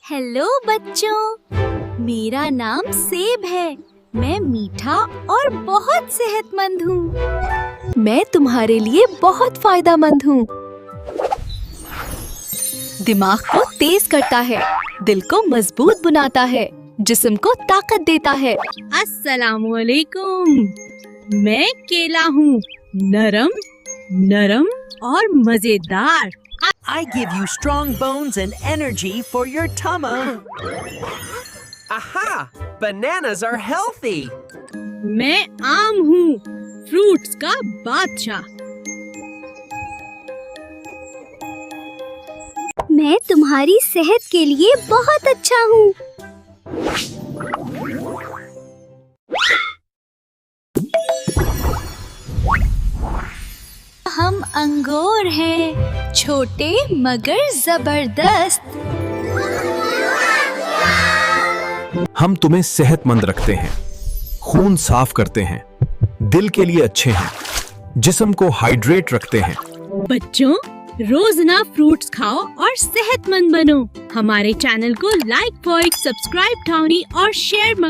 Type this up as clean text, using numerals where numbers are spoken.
Hello बच्चों, मेरा नाम सेब है। मैं मीठा और बहुत सेहतमंद हूँ। मैं तुम्हारे लिए बहुत फायदेमंद हूँ। दिमाग को तेज करता है, दिल को मजबूत बनाता है, जिस्म को ताकत देता है। अस्सलामुअलैकुम। मैं केला हूँ, नरम नरम और मजेदार। I give you strong bones and energy for your tummy. Aha! Bananas are healthy. मैं आम हूँ, फ्रूट्स का बादशाह। मैं तुम्हारी सेहत के लिए बहुत अच्छा हूँ। हम अंगूर हैं, छोटे मगर जबरदस्त। हम तुम्हें सेहतमंद रखते हैं, खून साफ करते हैं, दिल के लिए अच्छे हैं, जिस्म को हाइड्रेट रखते हैं। बच्चों, रोज ना फ्रूट्स खाओ और सेहतमंद बनो। हमारे चैनल को लाइक, सब्सक्राइब, और शेयर